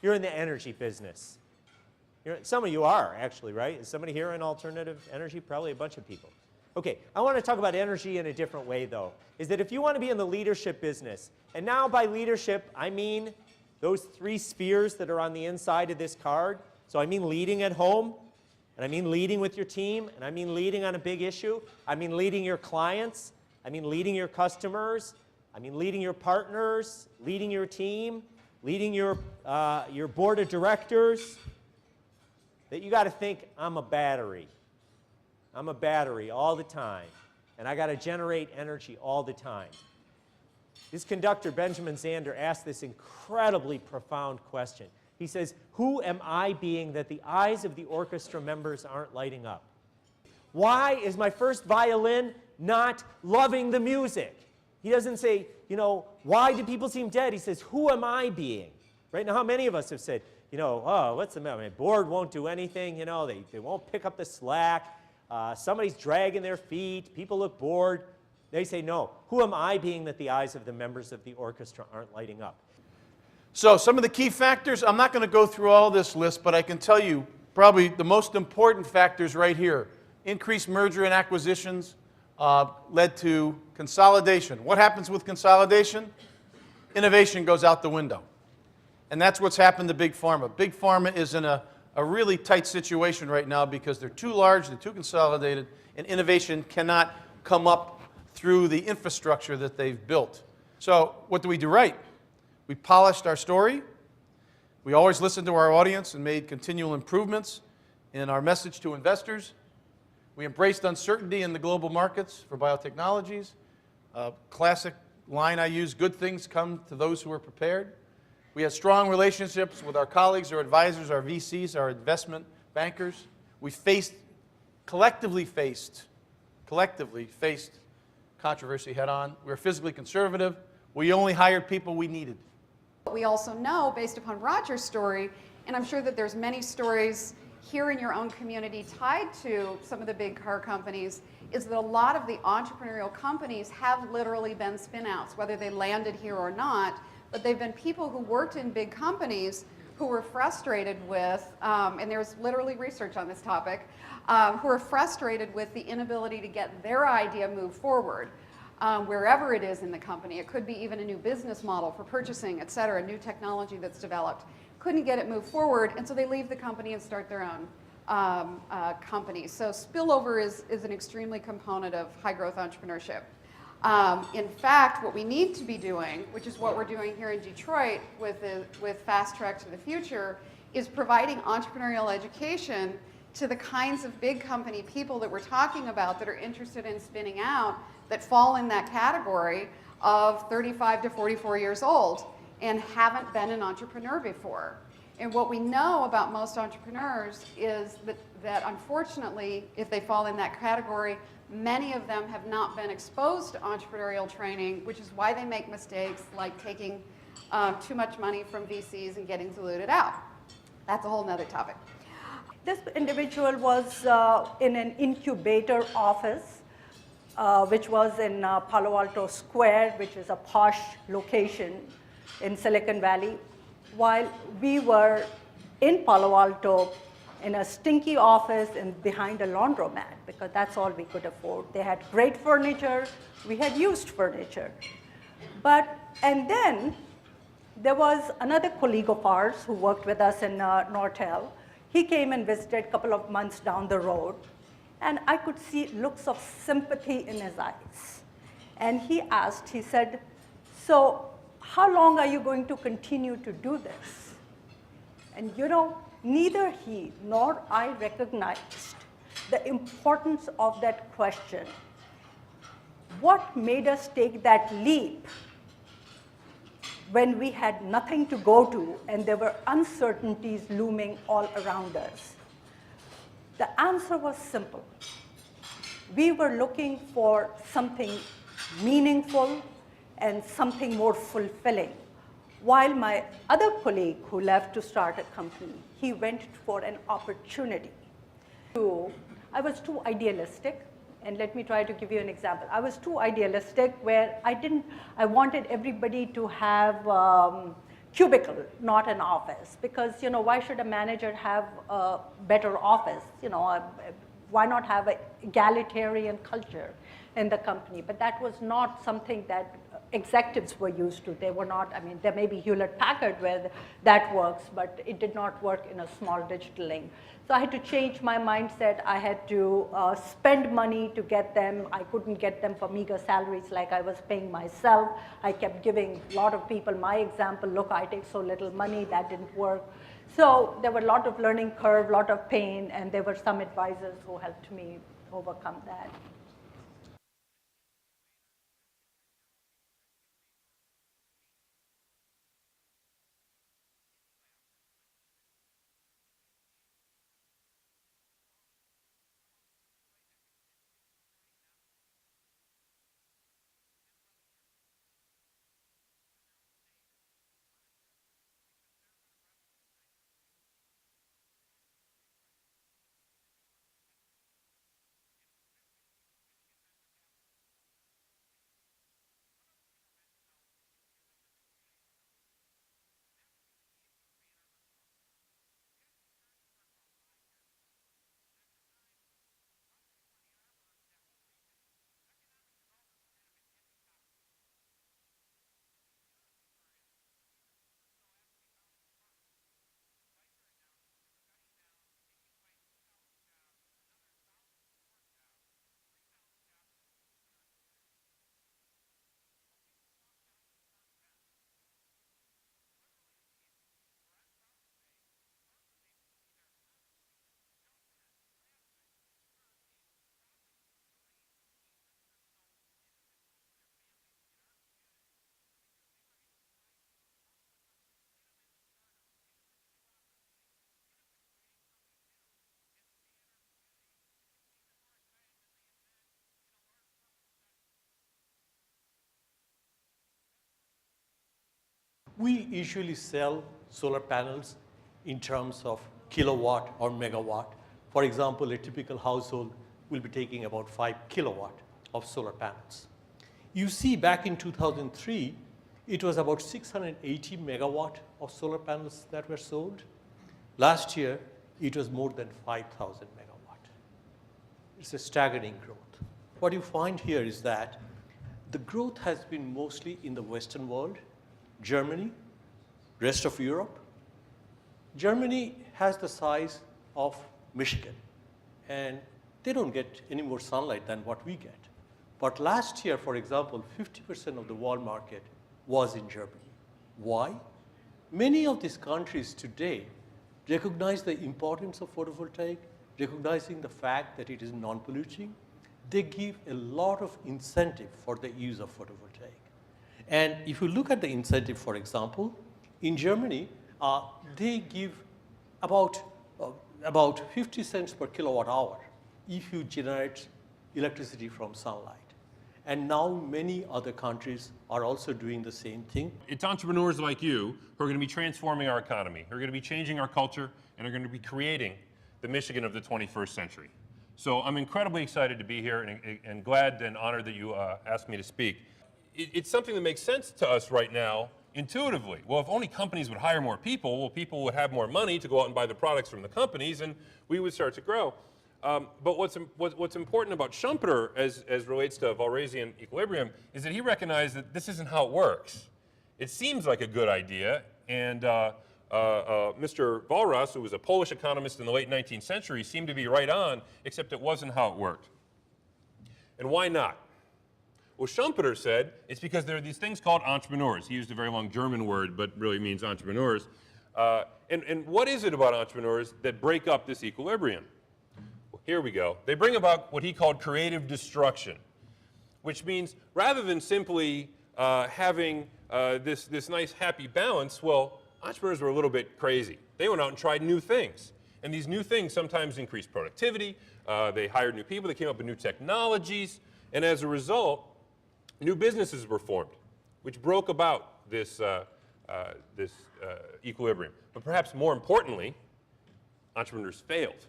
you're in the energy business. Some of you are, actually, right? Is somebody here in alternative energy? Probably a bunch of people. Okay, I want to talk about energy in a different way, though, is that if you want to be in the leadership business, and now by leadership, I mean those 3 spheres that are on the inside of this card. So I mean leading at home, and I mean leading with your team, and I mean leading on a big issue. I mean leading your clients. I mean leading your customers. I mean leading your partners, leading your team, leading your board of directors. That you got to think, I'm a battery. I'm a battery all the time, and I got to generate energy all the time. This conductor, Benjamin Zander, asked this incredibly profound question. He says, who am I being that the eyes of the orchestra members aren't lighting up? Why is my first violin not loving the music? He doesn't say, why do people seem dead? He says, who am I being? Right now, how many of us have said, oh, what's the matter? My board won't do anything, they won't pick up the slack. Somebody's dragging their feet. People look bored. They say, no, who am I being that the eyes of the members of the orchestra aren't lighting up? So some of the key factors, I'm not going to go through all this list, but I can tell you probably the most important factors right here. Increased merger and acquisitions led to consolidation. What happens with consolidation? Innovation goes out the window. And that's what's happened to Big Pharma. Big Pharma is in a really tight situation right now because they're too large, they're too consolidated, and innovation cannot come up through the infrastructure that they've built. So what do we do right? We polished our story. We always listened to our audience and made continual improvements in our message to investors. We embraced uncertainty in the global markets for biotechnologies. Classic line I use, good things come to those who are prepared. We had strong relationships with our colleagues, our advisors, our VCs, our investment bankers. We collectively faced controversy head on. We were physically conservative. We only hired people we needed. We also know, based upon Roger's story, and I'm sure that there's many stories here in your own community tied to some of the big car companies, is that a lot of the entrepreneurial companies have literally been spin-outs, whether they landed here or not. But they've been people who worked in big companies who were frustrated with, and there's literally research on this topic, who are frustrated with the inability to get their idea moved forward, wherever it is in the company. It could be even a new business model for purchasing, et cetera, new technology that's developed. Couldn't get it moved forward, and so they leave the company and start their own company. So spillover is an extremely component of high-growth entrepreneurship. In fact, what we need to be doing, which is what we're doing here in Detroit with Fast Track to the Future, is providing entrepreneurial education to the kinds of big company people that we're talking about that are interested in spinning out, that fall in that category of 35 to 44 years old and haven't been an entrepreneur before. And what we know about most entrepreneurs is that unfortunately, if they fall in that category, many of them have not been exposed to entrepreneurial training, which is why they make mistakes like taking too much money from VCs and getting diluted out. That's a whole nother topic. This individual was in an incubator office, which was in Palo Alto Square, which is a posh location in Silicon Valley, while we were in Palo Alto in a stinky office and behind a laundromat, because that's all we could afford. They had great furniture. We had used furniture. And then there was another colleague of ours who worked with us in Nortel. He came and visited a couple of months down the road, and I could see looks of sympathy in his eyes. And he asked, he said, so how long are you going to continue to do this? And neither he nor I recognized the importance of that question. What made us take that leap when we had nothing to go to and there were uncertainties looming all around us? The answer was simple. We were looking for something meaningful and something more fulfilling. While my other colleague who left to start a company, he went for an opportunity. I was too idealistic, and let me try to give you an example. I was too idealistic where I wanted everybody to have cubicle, not an office. Because, you know, why should a manager have a better office? You know, why not have an egalitarian culture in the company? But that was not something that executives were used to. They were not, I mean, there may be Hewlett-Packard where that works, but it did not work in a small digital link. So I had to change my mindset. I had to spend money to get them. I couldn't get them for meager salaries like I was paying myself. I kept giving a lot of people my example, look, I take so little money, that didn't work. So there were a lot of learning curve, a lot of pain, and there were some advisors who helped me overcome that. We usually sell solar panels in terms of kilowatt or megawatt. For example, a typical household will be taking about 5 kilowatt of solar panels. You see, back in 2003, it was about 680 megawatt of solar panels that were sold. Last year, it was more than 5,000 megawatt. It's a staggering growth. What you find here is that the growth has been mostly in the Western world, Germany, rest of Europe. Germany has the size of Michigan, and they don't get any more sunlight than what we get. But last year, for example, 50% of the world market was in Germany. Why? Many of these countries today recognize the importance of photovoltaic, recognizing the fact that it is non-polluting. They give a lot of incentive for the use of photovoltaic. And if you look at the incentive, for example, in Germany, they give about 50 cents per kilowatt hour if you generate electricity from sunlight. And now many other countries are also doing the same thing. It's entrepreneurs like you who are going to be transforming our economy, who are going to be changing our culture, and are going to be creating the Michigan of the 21st century. So I'm incredibly excited to be here and glad and honored that you asked me to speak. It's something that makes sense to us right now intuitively. Well, if only companies would hire more people, well, people would have more money to go out and buy the products from the companies, and we would start to grow. But what's important about Schumpeter as relates to Walrasian equilibrium is that he recognized that this isn't how it works. It seems like a good idea, and Mr. Walras, who was a Polish economist in the late 19th century, seemed to be right on, except it wasn't how it worked. And why not? Well, Schumpeter said it's because there are these things called entrepreneurs. He used a very long German word, but really means entrepreneurs. And what is it about entrepreneurs that break up this equilibrium? Well, here we go. They bring about what he called creative destruction, which means rather than simply having this nice happy balance, well, entrepreneurs were a little bit crazy. They went out and tried new things. And these new things sometimes increased productivity. They hired new people. They came up with new technologies. And as a result, new businesses were formed, which broke about this equilibrium. But perhaps more importantly, entrepreneurs failed.